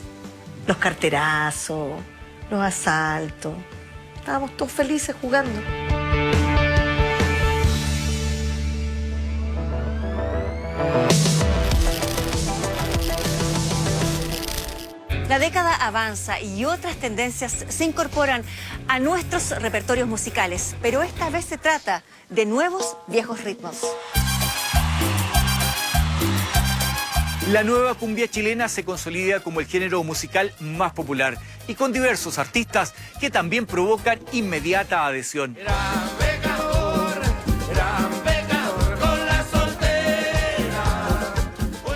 Los carterazos, los asaltos. Estábamos todos felices jugando. La década avanza y otras tendencias se incorporan a nuestros repertorios musicales, pero esta vez se trata de nuevos viejos ritmos. La nueva cumbia chilena se consolida como el género musical más popular y con diversos artistas que también provocan inmediata adhesión.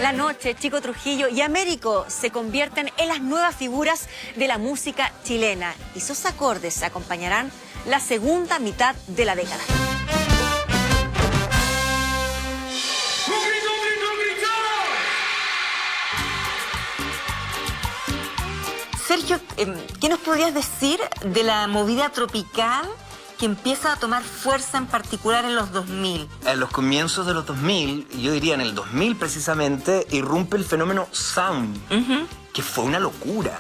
La Noche, Chico Trujillo y Américo se convierten en las nuevas figuras de la música chilena y sus acordes acompañarán la segunda mitad de la década. Sergio, ¿qué nos podrías decir de la movida tropical que empieza a tomar fuerza en particular en los 2000? En los comienzos de los 2000, yo diría en el 2000 precisamente, irrumpe el fenómeno sound, que fue una locura.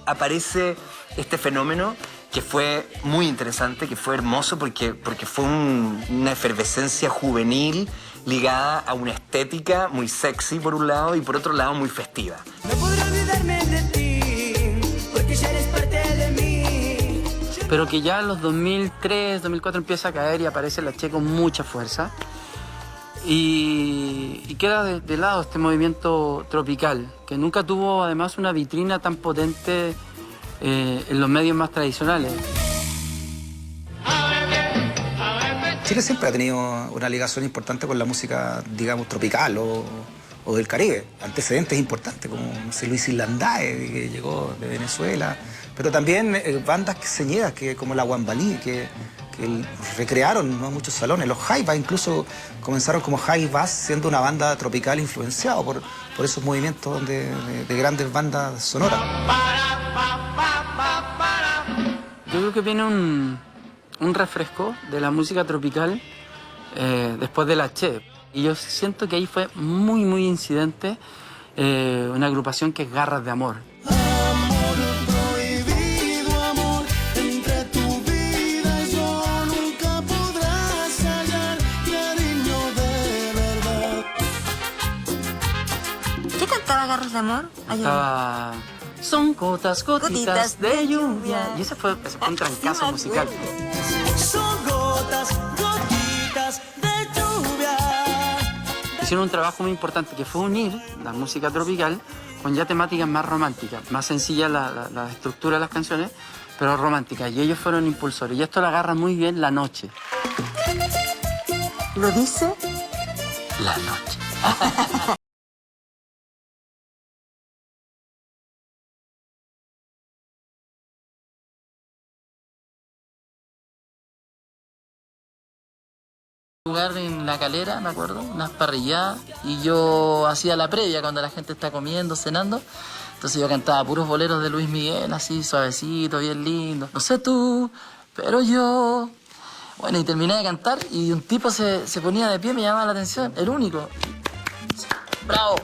Aparece este fenómeno que fue muy interesante, que fue hermoso porque fue una efervescencia juvenil ligada a una estética muy sexy por un lado y por otro lado muy festiva. No podré olvidarme de ti, porque ya eres parte de mí. pero que ya en los 2003, 2004 empieza a caer y aparece la Che con mucha fuerza. Y queda de lado este movimiento tropical, que nunca tuvo además una vitrina tan potente en los medios más tradicionales. Chile siempre ha tenido una ligación importante con la música, digamos, tropical o del Caribe. Antecedentes importantes, como no sé, Luis Islandae, que llegó de Venezuela, pero también bandas señeras como la Guambalí, que recrearon, ¿no?, muchos salones. Los Jaivas incluso comenzaron como Jaivas, siendo una banda tropical influenciado por esos movimientos de grandes bandas sonoras. Yo creo que viene un refresco de la música tropical después de la Che. Y yo siento que ahí fue muy, muy incidente una agrupación que es Garras de Amor. ¿Qué cantaba Garras de Amor? Cantaba... Son gotas, gotitas de lluvia. Y ese fue un trancazo musical. Son gotas, gotitas de lluvia. Hicieron un trabajo muy importante que fue unir la música tropical con ya temáticas más románticas, más sencilla la estructura de las canciones, pero románticas. Y ellos fueron impulsores. Y esto lo agarra muy bien La Noche. ¿Lo dice? La Noche. Lugar en La Calera, me acuerdo, unas parrilladas, y yo hacía la previa cuando la gente está comiendo, cenando. Entonces yo cantaba puros boleros de Luis Miguel, así suavecito, bien lindo. No sé tú, pero yo. Bueno, y terminé de cantar y un tipo se ponía de pie, me llamaba la atención, el único. ¡Bravo!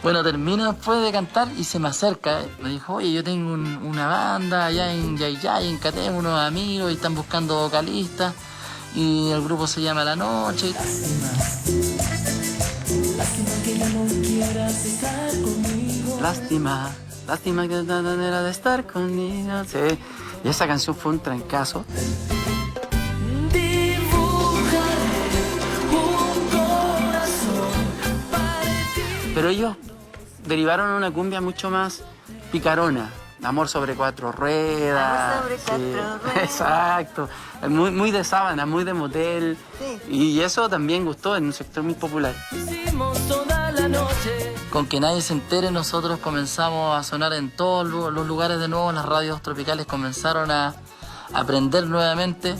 Bueno, termino después de cantar y se me acerca, me dijo, oye, yo tengo una banda allá en Yayay, en Catén, unos amigos, y están buscando vocalistas. Y el grupo se llama La Noche. Lástima, lástima que es la manera de estar conmigo. Sí. Y esa canción fue un trancazo. Pero ellos derivaron una cumbia mucho más picarona. Amor sobre cuatro ruedas. Amor sobre cuatro ruedas. Exacto. Muy de sábana, muy de motel. Sí. Y eso también gustó en un sector muy popular. Con que nadie se entere, nosotros comenzamos a sonar en todos los lugares de nuevo. Las radios tropicales comenzaron a aprender nuevamente.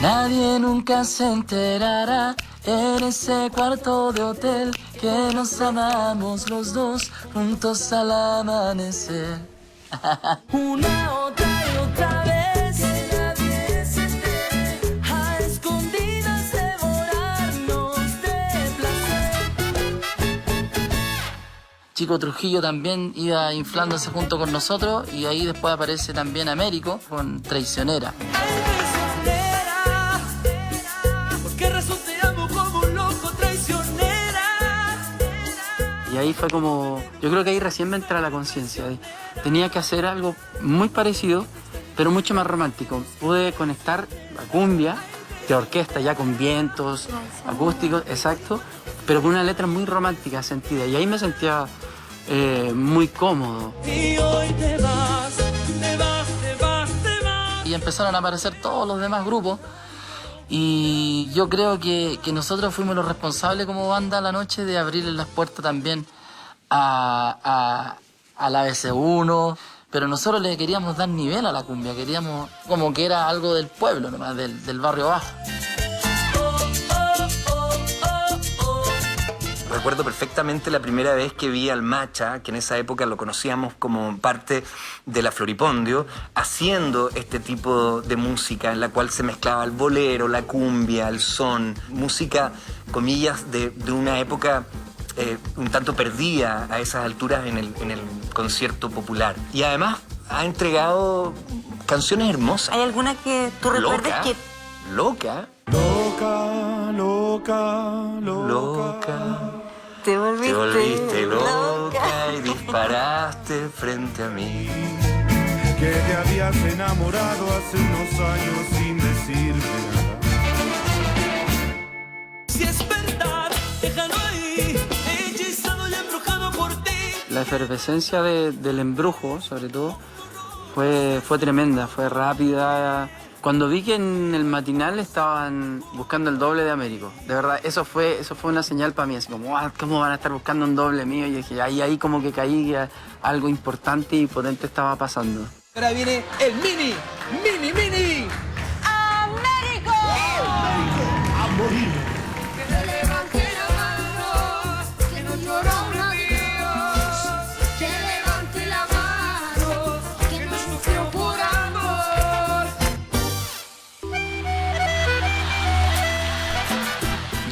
Nadie nunca se enterará en ese cuarto de hotel que nos amamos los dos juntos al amanecer. Una, otra y otra vez. Nadie se entere, a escondidas devorarnos de placer. Chico Trujillo también iba inflándose junto con nosotros, y ahí después aparece también Américo con Traicionera. Y ahí fue como, yo creo que ahí recién me entra la conciencia. Tenía que hacer algo muy parecido, pero mucho más romántico. Pude conectar la cumbia de orquesta, ya con vientos acústicos, exacto, pero con una letra muy romántica, sentida. Y ahí me sentía muy cómodo. Y hoy te vas, te vas, te vas, te vas. Y empezaron a aparecer todos los demás grupos. Y yo creo que nosotros fuimos los responsables como banda La Noche de abrirle las puertas también a la BC1, pero nosotros le queríamos dar nivel a la cumbia, queríamos como que era algo del pueblo nomás, del barrio bajo. Recuerdo perfectamente la primera vez que vi al Macha, que en esa época lo conocíamos como parte de la Floripondio, haciendo este tipo de música en la cual se mezclaba el bolero, la cumbia, el son, música, comillas, de una época un tanto perdida a esas alturas en el concierto popular. Y además ha entregado canciones hermosas. ¿Hay alguna que tú recuerdes que... Loca. Loca, loca, loca. Te volviste loca y disparaste frente a mí. Que te habías enamorado hace unos años sin decirme nada. Si es verdad, déjalo ahí, hechizado y embrujado por ti. La efervescencia del embrujo, sobre todo, fue tremenda, fue rápida. Cuando vi que en el matinal estaban buscando el doble de Américo, de verdad, eso fue una señal para mí, así como, ¿cómo van a estar buscando un doble mío? Y dije, ahí como que caí, que algo importante y potente estaba pasando. Ahora viene el mini. ¡Américo! ¡A morir! Que me levante la mano, que no llora un adiós. Que levante la mano, que no sufrió por amor.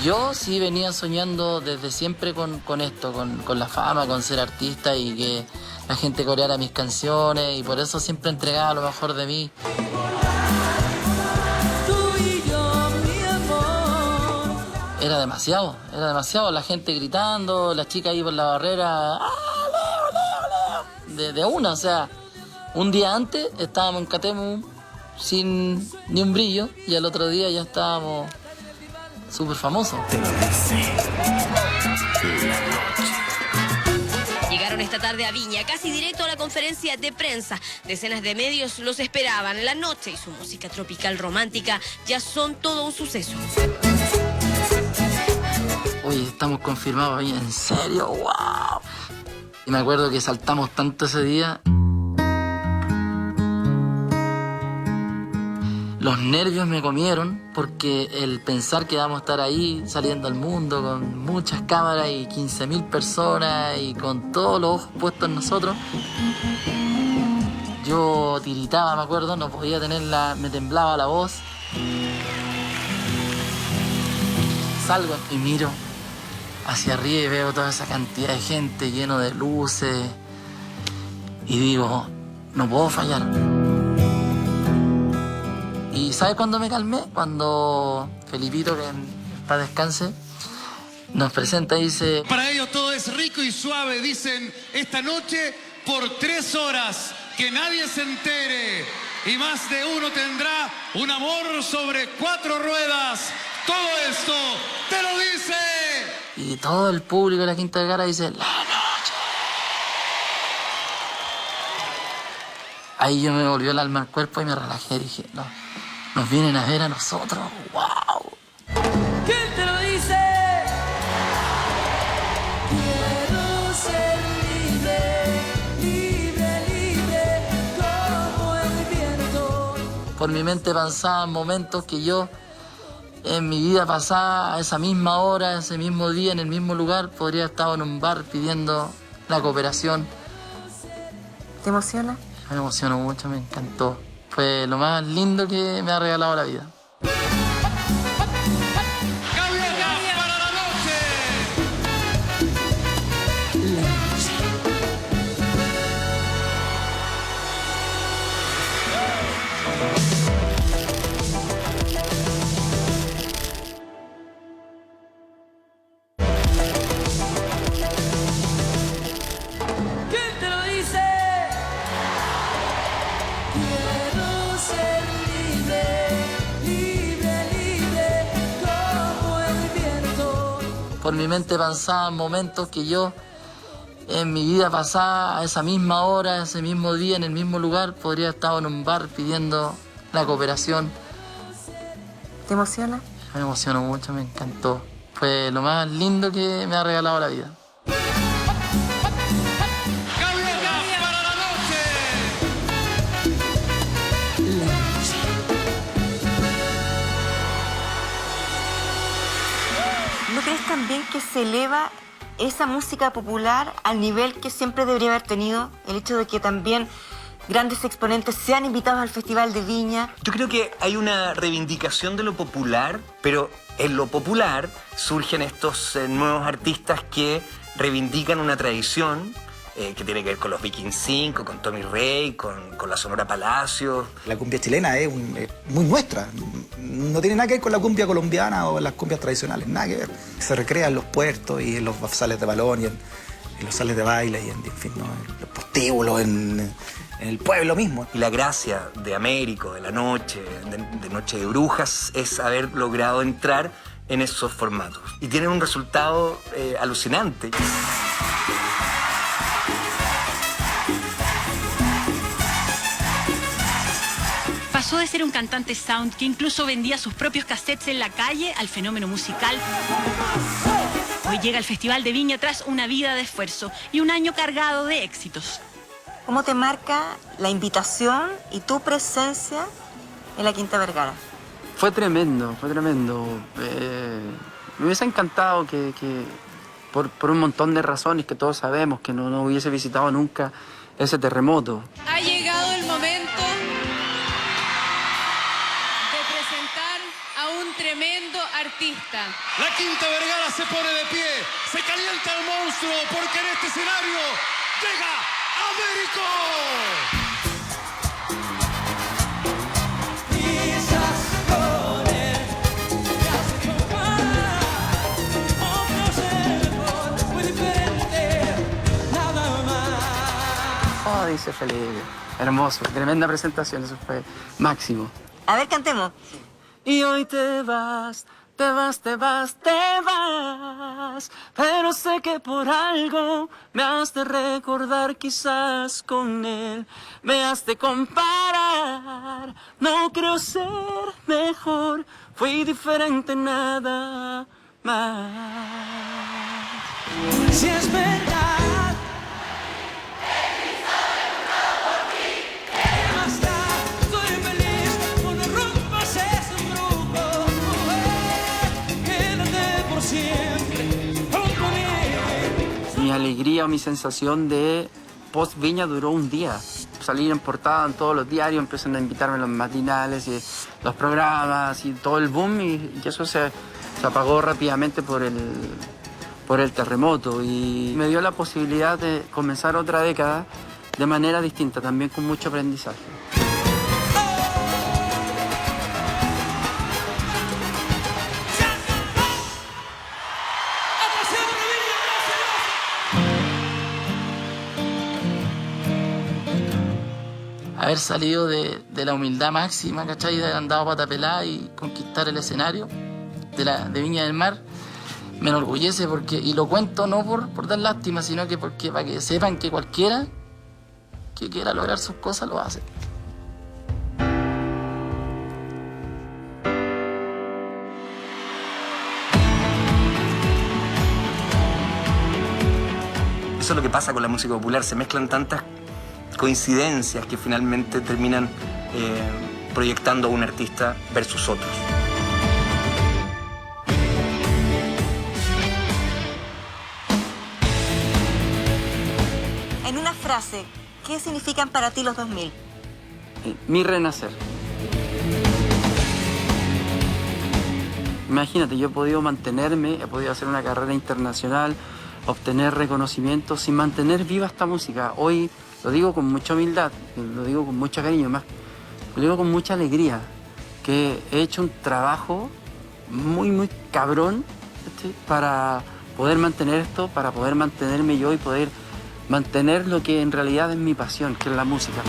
Yo sí venía soñando desde siempre con esto, con la fama, con ser artista y que la gente coreara mis canciones y por eso siempre entregaba lo mejor de mí. Tú y yo, mi amor. Era demasiado, la gente gritando, las chicas ahí por la barrera, Leo! De una, o sea, un día antes estábamos en Catemu sin ni un brillo y al otro día ya estábamos súper famosos. Llegaron esta tarde a Viña, casi directo a la conferencia de prensa. Decenas de medios los esperaban. La noche y su música tropical romántica ya son todo un suceso. Oye, estamos confirmados ahí, ¿en serio? ¡Wow! Y me acuerdo que saltamos tanto ese día. Los nervios me comieron porque el pensar que vamos a estar ahí saliendo al mundo con muchas cámaras y 15.000 personas y con todos los ojos puestos en nosotros, yo tiritaba, me acuerdo, no podía tenerla, me temblaba la voz. Salgo y miro hacia arriba y veo toda esa cantidad de gente lleno de luces y digo, no puedo fallar. ¿Y sabes cuándo me calmé? Cuando Felipito, que para descanse, nos presenta y dice... Para ellos todo es rico y suave, dicen, esta noche por 3 horas, que nadie se entere. Y más de uno tendrá un amor sobre 4 ruedas. Todo esto te lo dice. Y todo el público de la Quinta Vergara dice, la noche. Ahí yo me volvió el alma al cuerpo y me relajé. Dije, no, nos vienen a ver a nosotros. ¡Wow! ¿Quién te lo dice? Quiero ser libre como el viento. Por mi mente pasaban momentos que yo en mi vida pasada, a esa misma hora, ese mismo día, en el mismo lugar, podría haber estado en un bar pidiendo la cooperación. ¿Te emociona? Me emocionó mucho, me encantó. Fue lo más lindo que me ha regalado la vida. ¿Quién te lo dice? Quiero ser libre como el viento. Por mi mente pasaban momentos que yo en mi vida pasada, a esa misma hora, ese mismo día, en el mismo lugar, podría haber estado en un bar pidiendo la cooperación. ¿Te emociona? Me emocionó mucho, me encantó. Fue lo más lindo que me ha regalado la vida. ¿No crees también que se eleva esa música popular al nivel que siempre debería haber tenido? El hecho de que también grandes exponentes sean invitados al Festival de Viña. Yo creo que hay una reivindicación de lo popular, pero en lo popular surgen estos nuevos artistas que reivindican una tradición que tiene que ver con los Vikings 5, con Tommy Rey, con la Sonora Palacio. La cumbia chilena es muy nuestra. No tiene nada que ver con la cumbia colombiana o las cumbias tradicionales, nada que ver. Se recrea en los puertos y en los sales de balón y en los sales de baile y en fin, ¿no? En los prostíbulos, en el pueblo mismo. Y la gracia de Américo, de la noche, de Noche de Brujas, es haber logrado entrar en esos formatos. Y tienen un resultado alucinante. Pasó de ser un cantante sound que incluso vendía sus propios cassettes en la calle al fenómeno musical. Hoy llega al Festival de Viña tras una vida de esfuerzo y un año cargado de éxitos. ¿Cómo te marca la invitación y tu presencia en la Quinta Vergara? Fue tremendo, fue tremendo. Me hubiese encantado que por un montón de razones que todos sabemos, que no hubiese visitado nunca ese terremoto. Ha llegado el momento de presentar a un tremendo artista. La Quinta Vergara se pone de pie, se calienta el monstruo, porque en este escenario llega Américo. Oh, dice Felipe. Hermoso, tremenda presentación, eso fue máximo. A ver, cantemos. Y hoy te vas, te vas, te vas, te vas, pero sé que por algo me has de recordar, quizás con él me has de comparar. No creo ser mejor, fui diferente, nada más. Si es verdad. Mi alegría o mi sensación de post Viña duró un día. Salir en portada en todos los diarios, empiezan a invitarme a los matinales y los programas y todo el boom, y eso se apagó rápidamente por el terremoto, y me dio la posibilidad de comenzar otra década de manera distinta, también con mucho aprendizaje. Haber salido de la humildad máxima, ¿cachai? De haber andado pata pelada y conquistar el escenario de Viña del Mar, me enorgullece porque, y lo cuento no por dar lástima, sino que porque para que sepan que cualquiera que quiera lograr sus cosas lo hace. Eso es lo que pasa con la música popular, se mezclan tantas coincidencias que finalmente terminan proyectando a un artista versus otros. En una frase, ¿qué significan para ti los 2000? Mi renacer. Imagínate, yo he podido mantenerme, he podido hacer una carrera internacional, obtener reconocimiento sin mantener viva esta música. Hoy lo digo con mucha humildad, lo digo con mucho cariño, más, lo digo con mucha alegría, que he hecho un trabajo muy, muy cabrón, ¿sí?, para poder mantener esto, para poder mantenerme yo y poder mantener lo que en realidad es mi pasión, que es la música.